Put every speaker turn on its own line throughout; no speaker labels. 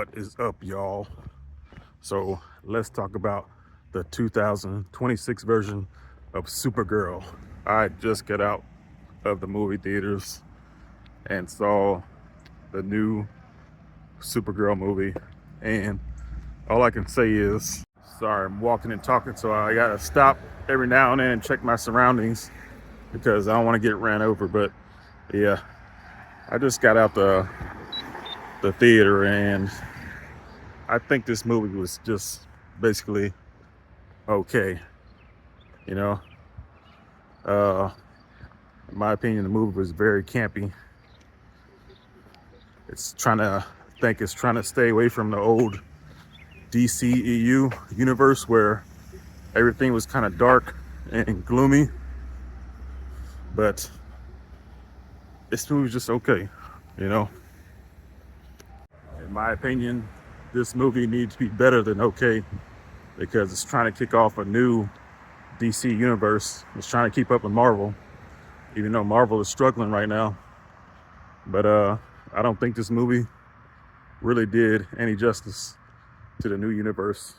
What is up, y'all? So let's talk about the 2026 version of Supergirl. I just got out of the movie theaters and saw the new Supergirl movie, and all I can say is, sorry, I'm walking and talking, so I gotta stop every now and then and check my surroundings because I don't want to get ran over. But yeah, I just got out the theater, and I think this movie was just basically okay. You know, in my opinion, the movie was very campy. It's trying to stay away from the old DCEU universe where everything was kind of dark and gloomy. But this movie was just okay, you know. In my opinion, this movie needs to be better than okay because it's trying to kick off a new DC universe. It's trying to keep up with Marvel, even though Marvel is struggling right now. But I don't think this movie really did any justice to the new universe.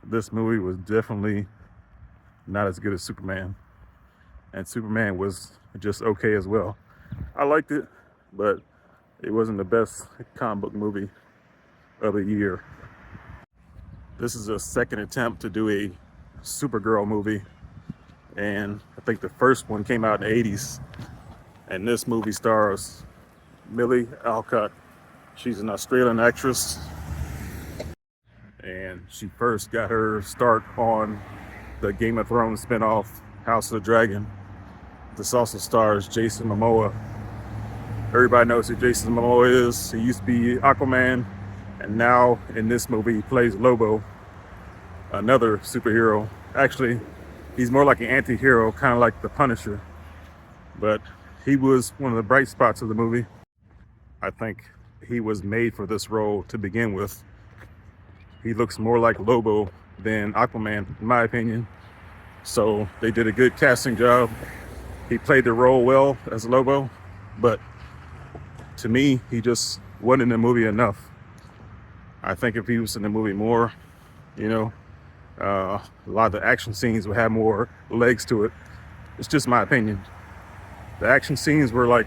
This movie was definitely not as good as Superman, and Superman was just okay as well. I liked it, but it wasn't the best comic book movie of the year. This is a second attempt to do a Supergirl movie, and I think the first one came out in the 80s, and this movie stars Millie Alcock. She's an Australian actress, and she first got her start on the Game of Thrones spinoff, House of the Dragon. This also stars Jason Momoa. Everybody knows who Jason Momoa is. He used to be Aquaman, and now in this movie he plays Lobo, another superhero. Actually, he's more like an anti-hero, kind of like the Punisher, but he was one of the bright spots of the movie. I think he was made for this role to begin with. He looks more like Lobo than Aquaman, in my opinion. So they did a good casting job. He played the role well as Lobo, but to me, he just wasn't in the movie enough. I think if he was in the movie more, you know, a lot of the action scenes would have more legs to it. It's just my opinion. The action scenes were like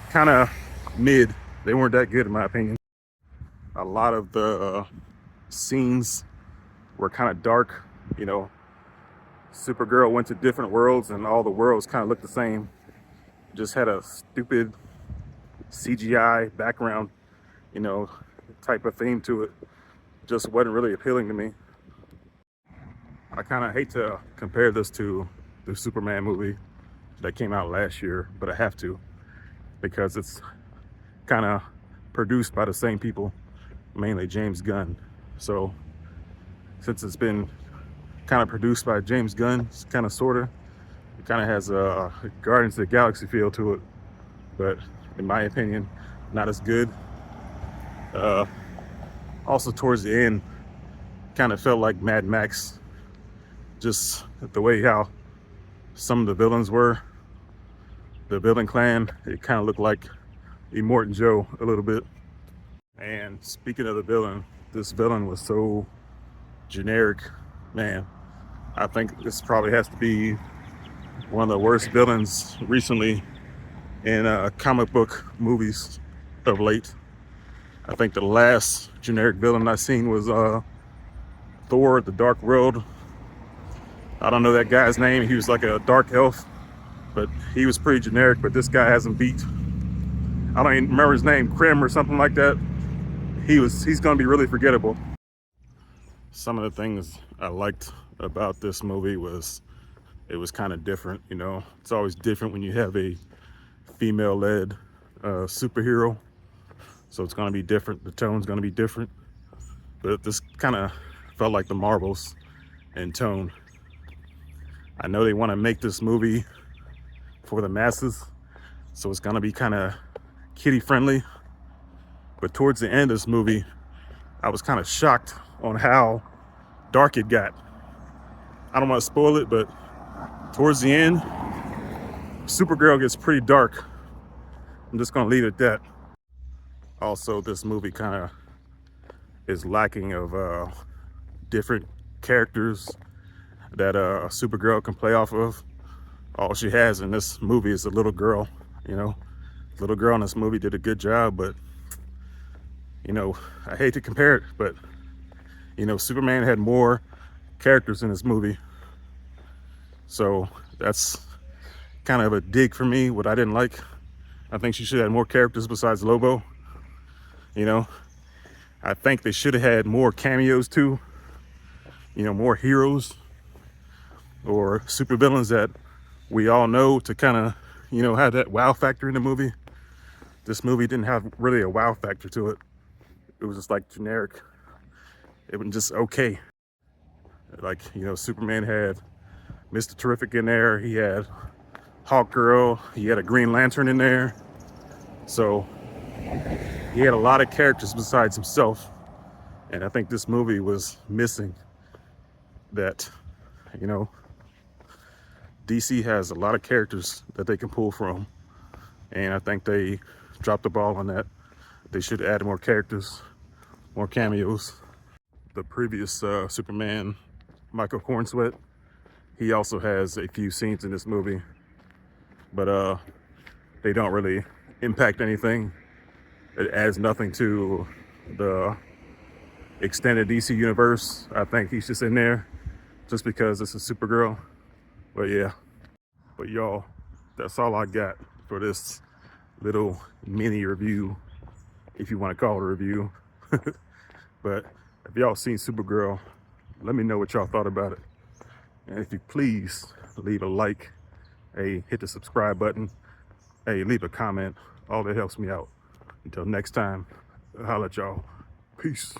kind of mid. They weren't that good in my opinion. A lot of the scenes were kind of dark, you know. Supergirl went to different worlds and all the worlds kind of looked the same. Just had a stupid CGI background, you know, type of theme to it. Just wasn't really appealing to me. I kind of hate to compare this to the Superman movie that came out last year, but I have to because it's kind of produced by the same people, mainly James Gunn. So since it's been kind of produced by James Gunn, it's kind of sorta, it kind of has a Guardians of the Galaxy feel to it, but in my opinion, not as good. Also towards the end, kind of felt like Mad Max, just the way how some of the villains were. The villain clan, it kind of looked like Immortan Joe a little bit. And speaking of the villain, this villain was so generic, man. I think this probably has to be one of the worst villains recently in comic book movies of late. I think the last generic villain I seen was Thor: The Dark World. I don't know that guy's name. He was like a dark elf, but he was pretty generic. But this guy hasn't beat. I don't even remember his name, Krim or something like that. He's gonna be really forgettable. Some of the things I liked about this movie was it was kind of different, you know. It's always different when you have a female-led superhero, so it's gonna be different. The tone's gonna be different, but this kind of felt like the Marvels in tone. I know they want to make this movie for the masses, so it's gonna be kind of kiddie friendly, but towards the end of this movie I was kind of shocked on how dark it got. I don't want to spoil it, but towards the end Supergirl gets pretty dark. I'm just gonna leave it at that. Also, this movie kind of is lacking of different characters that Supergirl can play off of. All she has in this movie is a little girl, you know. Little girl in this movie did a good job, but, you know, I hate to compare it, but, you know, Superman had more characters in this movie. So that's kind of a dig for me, what I didn't like. I think she should have had more characters besides Lobo. You know, I think they should have had more cameos too. You know, more heroes or supervillains that we all know to kind of, you know, have that wow factor in the movie. This movie didn't have really a wow factor to it. It was just like generic. It was just okay. Like, you know, Superman had Mr. Terrific in there. He had Hawkgirl. He had a Green Lantern in there. So he had a lot of characters besides himself. And I think this movie was missing that. You know, DC has a lot of characters that they can pull from. And I think they dropped the ball on that. They should add more characters, more cameos. The previous Superman, Michael Cornsweet, he also has a few scenes in this movie, but they don't really impact anything. It adds nothing to the extended DC universe. I think he's just in there just because this is Supergirl. But yeah, but y'all, that's all I got for this little mini review, if you want to call it a review. But if y'all seen Supergirl, let me know what y'all thought about it. And if you please leave a like, hey, hit the subscribe button, hey, leave a comment. All that helps me out. Until next time, I'll holla at y'all. Peace.